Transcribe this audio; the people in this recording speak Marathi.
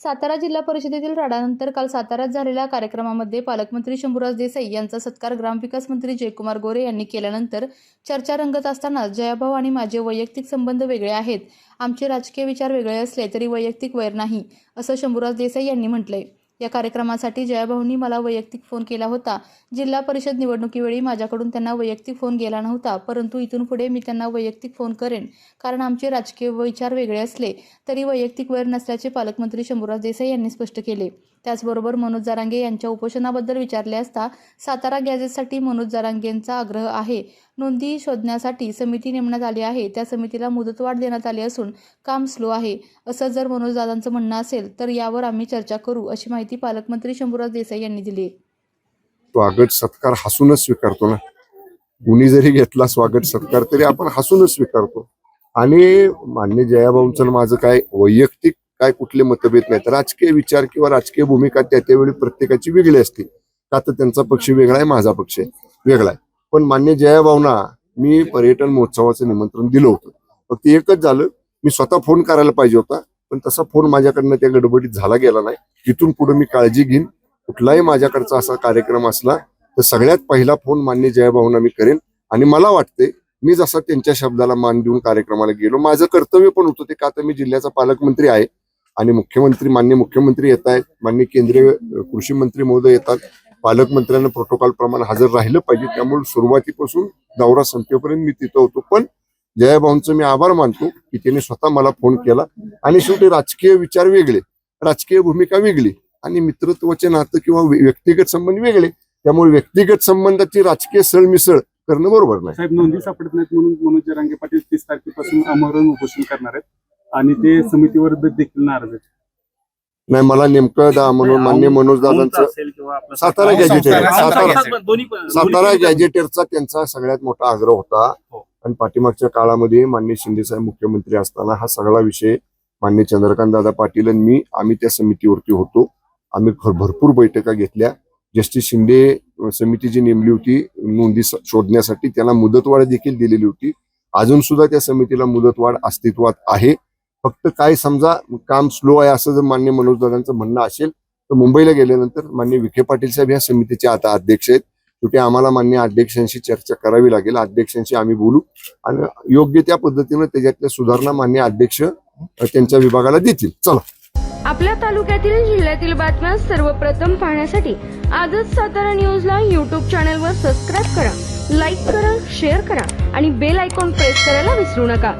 सातारा जिल्हा परिषदेतील राडानंतर काल साताऱ्यात झालेल्या कार्यक्रमामध्ये पालकमंत्री शंभूराज देसाई यांचा सत्कार ग्रामविकास मंत्री जयकुमार गोरे यांनी केल्यानंतर चर्चा रंगत असताना जयाभाऊ आणि माझे वैयक्तिक संबंध वेगळे आहेत, आमचे राजकीय विचार वेगळे असले तरी वैयक्तिक वैर नाही, असं शंभूराज देसाई यांनी म्हटलंय। या कार्यक्रमासाठी जयाभाऊंनी मला वैयक्तिक फोन केला होता। जिल्हा परिषद निवडणुकीवेळी माझ्याकडून त्यांना वैयक्तिक फोन गेला नव्हता, परंतु इथून पुढे मी त्यांना वैयक्तिक फोन करेन, कारण आमचे राजकीय विचार वेगळे असले तरी वैयक्तिक वैर नसल्याचे पालकमंत्री शंभूराज देसाई यांनी स्पष्ट केले। त्याचबरोबर मनोज जरांगे यांच्या उपोषणाबद्दल विचारले असता सातारा गॅझेटसाठी मनोज जरांगेंचा आग्रह आहे, नोंदी शोधण्यासाठी समिती नेमण्यात आली आहे, त्या समितीला मुदतवाढ देण्यात आली असून काम स्लो आहे, असं जर मनोज दादांचं म्हणणं असेल तर यावर आम्ही चर्चा करू, अशी माहिती पालकमंत्री शंभूराज देसाई यांनी दिली। स्वागत सत्कार हसूनच स्वीकारतो ना, कुणी जरी घेतला स्वागत सत्कार तरी आपण हसूनच स्वीकारतो। आणि मान्य जयाभाऊंचं माझं काय वैयक्तिक काय कुठले मतभेद नाहीत, राजकीय विचार किंवा राजकीय भूमिका त्यावेळी प्रत्येकाची वेगळी असते। का तर त्यांचा पक्ष वेगळा आहे, माझा पक्ष वेगळा आहे, पण मान्य जयाभाऊंना मी पर्यटन महोत्सवाचं निमंत्रण दिलं होतं। फक्त एकच झालं, मी स्वतः फोन करायला पाहिजे होता, पण तसा फोन माझ्याकडनं त्या गडबडीत झाला गेला नाही। इथून पुढे मी काळजी घेईन, कुठलाही माझ्याकडचा असा कार्यक्रम असला तर सगळ्यात पहिला फोन मान्य जयाभाऊंना मी करेन। आणि मला वाटते मी जसा त्यांच्या शब्दाला मान देऊन कार्यक्रमाला गेलो, माझं कर्तव्य पण होतं ते, का तर मी जिल्ह्याचा पालकमंत्री आहे आणि मान्य मुख्यमंत्री येत आहेत, मान्य केंद्रीय कृषी मंत्री महोदय येतात, पालकमंत्र्यांना प्रोटोकॉल प्रमाणे हजर राहिलं पाहिजे। त्यामुळे सुरुवातीपासून दौरा संपेपर्यंत मी तिथं होतो। पण जयाभाऊंचं मी आभार मानतो की त्यांनी स्वतः मला फोन केला। आणि शेवटी राजकीय विचार वेगळे, राजकीय भूमिका वेगळी आणि मित्रत्वाचे नातं किंवा व्यक्तिगत संबंध वेगळे, त्यामुळे व्यक्तिगत संबंधाची राजकीय सरमिसळ करणं बरोबर नाही। साहेब, नोंदी सापडत नाहीत म्हणून मनोज जरांगे पाटील 30 तारखेपासून आमरण उपोषण करणार आहेत आणि ते समितीवर देखील नाराज आहेत। नाही, मला नेमकं म्हणून मान्य मनोज दादांचं सातारा गॅजेटेरचा त्यांचा सगळ्यात मोठा आग्रह होता। आणि पाठीमागच्या काळामध्ये मान्य शिंदेसाहेब मुख्यमंत्री असताना हा सगळा विषय मान्य चंद्रकांत दादा पाटील आणि आम्ही त्या समितीवरती होतो। आम्ही भरपूर बैठका घेतल्या। जस्टिस शिंदे समिती जी नेमली होती नोंदी शोधण्यासाठी, त्याला मुदतवाढ देखील दिलेली होती। अजून सुद्धा त्या समितीला मुदतवाढ अस्तित्वात आहे। फक्त काय समजा काम स्लो आहे असं जर मान्य मनोज दादांचं म्हणणं असेल तर मुंबईला गेल्यानंतर मान्य विखे पाटील साहेब ह्या समितीचे आता अध्यक्ष आहेत। शेवटी आम्हाला मान्य अध्यक्षांशी चर्चा करावी लागेल, अध्यक्षांशी आम्ही बोलू आणि योग्य त्या पद्धतीने त्याच्यातल्या सुधारणा मान्य अध्यक्ष त्यांच्या विभागाला देतील। चला, आपल्या तालुक्यातील जिल्ह्यातील बातम्या सर्वप्रथम पाहण्यासाठी आजच सातारा न्यूजला YouTube चॅनलवर सबस्क्राईब करा, लाईक करा, शेअर करा आणि बेल आयकॉन प्रेस करायला विसरू नका।